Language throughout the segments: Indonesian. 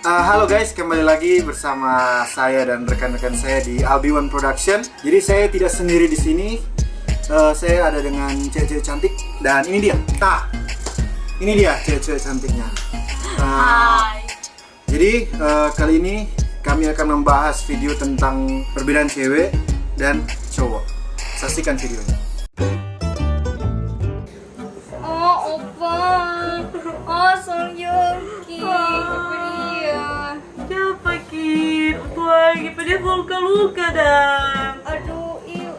Halo guys, kembali lagi bersama saya dan rekan-rekan saya di Albi One Production. Jadi saya tidak sendiri di sini. Saya ada dengan cewek-cewek cantik dan ini dia. Ini dia cewek-cewek cantiknya. Hai. Jadi kali ini kami akan membahas video tentang perbedaan cewek dan cowok. Saksikan videonya. Oh, Opa. Oh, Songyongki. Dia. Siapa Kit? Wah, dia luka-luka dah. Aduh, iu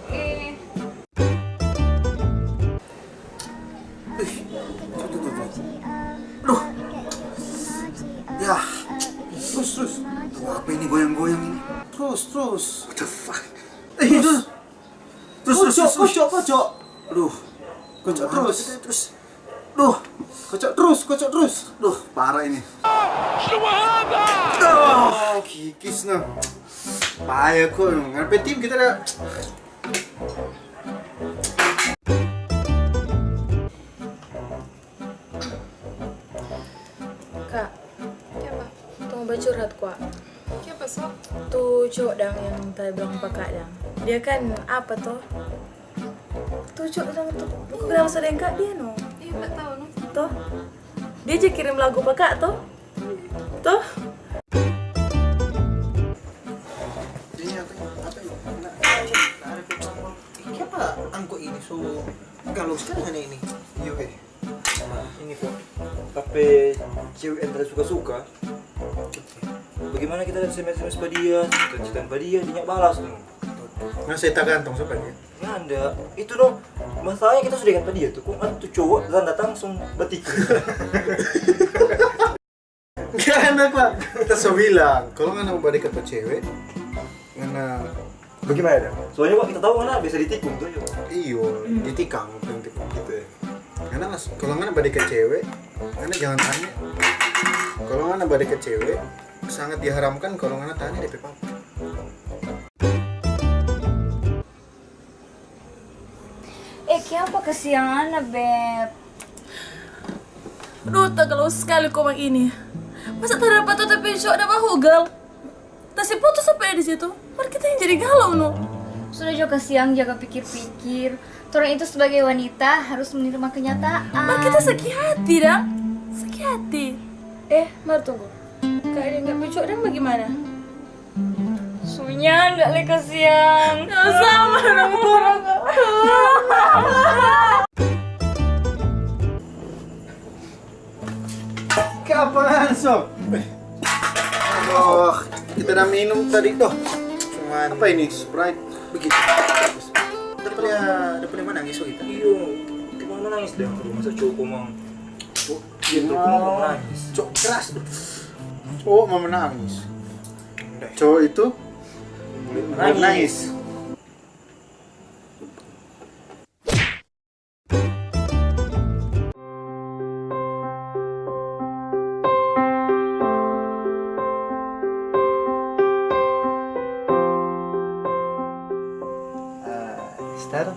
Duh. Ya. Terus. Tuh, apa ini goyang-goyang ini? Terus. What the fuck? Terus. Kocok. Aduh. Kocok terus. Duh. Kocok terus. Duh, parah ini. Oh, kikis nah. Payah kok. Ngapain tim kita dah. Kak, siapa? Tuh mau curhat kuak. Siapa sok? Tuh cowok dang yang tadi bilang pakak dang. Dia kan apa toh? Tuh cowok dang tuh. Aku kenal sedang kak dia no. Iya, tak tahu no. Toh? Dia aja kirim lagu pakak toh? Toh? Ini apa? Siapa angkot ini so galau sekali ini? Iya, Ini kok tapi cewek yang tidak suka-suka. Bagaimana kita SMS pada dia, cita pada dia nyak balas nih. Nah, saya tak gantong sebenarnya. Ya anda, itu dong masalahnya kita sudah pada dia tuh. Kok ada tuh cowok datang langsung batik. Gak enak pak. Kita so bilang, kalau nggak mau balik ke cewek, karena Bagaimana dah? Soalnya kok kita tahu mana bisa ditikung tuh. iyo ditikang tikung gitu ya. Karena kalau nggak balik ke cewek, karena jangan tanya. Kalau nggak balik ke cewek, sangat diharamkan kalau nggak tanya DP papa. Kenapa kesiangan, Beb? Aduh, tak kalau sekali kau ini. Masa terdapat tuh tapi cowok ada mahugal. Tasi putus sampai di situ. Mari kita yang jadi galau no. Sudah juga kesiang jaga pikir-pikir. Orang itu sebagai wanita harus menerima kenyataan. Mari kita sakit hati dang. Sakit hati. Mari tunggu. Kak dia nggak pucuk dang bagaimana? Sunya nggak le kesiang. Sama dong orang. Kapan sob? Oh, kita udah minum tadi doh. Cuman Apa ini? Sprite. begitu. Dapat mana nangis kita? Iyo, kemana nangis dah? Masa cowok komang? Dia tuh komang nangis. Cowok keras. Cowok mau menangis. Cowok itu nangis. Star,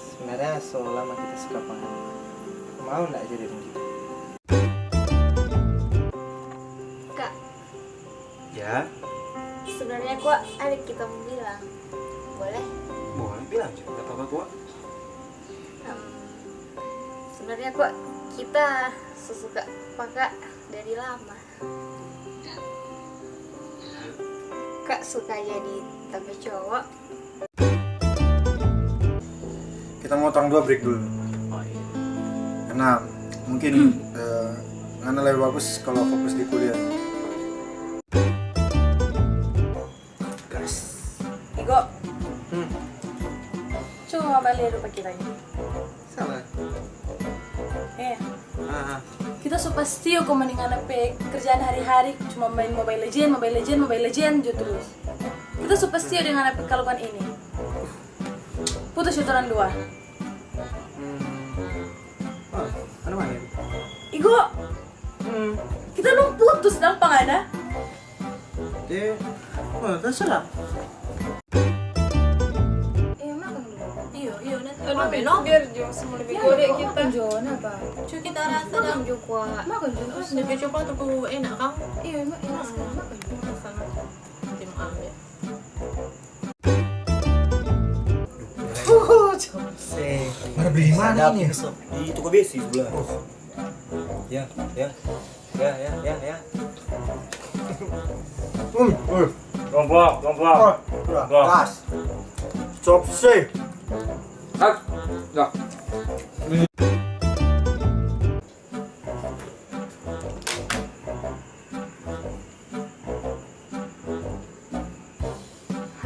sebenarnya selama kita suka banget, mau nggak jadi dengan kita? Kak, Ya, sebenarnya kok adik kita mau bilang. Boleh? boleh bilang juga. Gak apa-apa gua. Sebenarnya kok kita sesuka Kak dari lama. Kak suka jadi tapi cowok. Kita mau tang dua break dulu. Karena mungkin Ngana lebih bagus kalau fokus di kuliah. Gas. Igo. Coba balik lupa kita ini. Salah. Kita so pasti kok mendingan apa kerjaan hari-hari cuma main Mobile Legend jo terus. Kita so pasti dengan apa kaluan ini. Putus itu orang dua. Mana mana? Igo. Kita nung putus dang pangana. Terserah. Makan dulu. Iyo, nanti. sama beno. Biar Jo semua lebih gede kita. Jona apa? Cuy kita rasa dah. Jo kuah. Makan Jona. Terus lebih coklat tuh enak kan? Iya, enak sekali makan. Sana. Tim ambil. Mana beli mana ini? Di toko besi sebelah. Ya. Kelompok. Gas. Chop sih.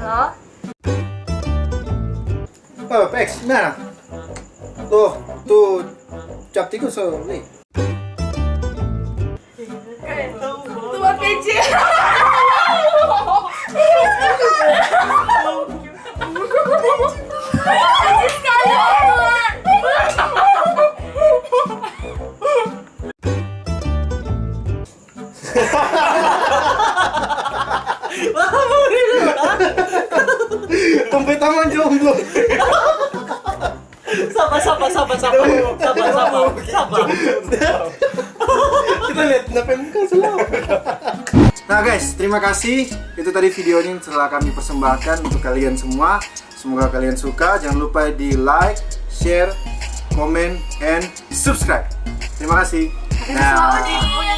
Halo? Oh, Pex, mana? Tuh cap tikus so, nih. Tua kecil. Tempe taman jomblo. Sabar. Kita lihat nape muka selalu. Nah guys, terima kasih. Itu tadi video ini telah kami persembahkan untuk kalian semua. Semoga kalian suka. Jangan lupa di like, share, comment, and subscribe. Terima kasih. Nah.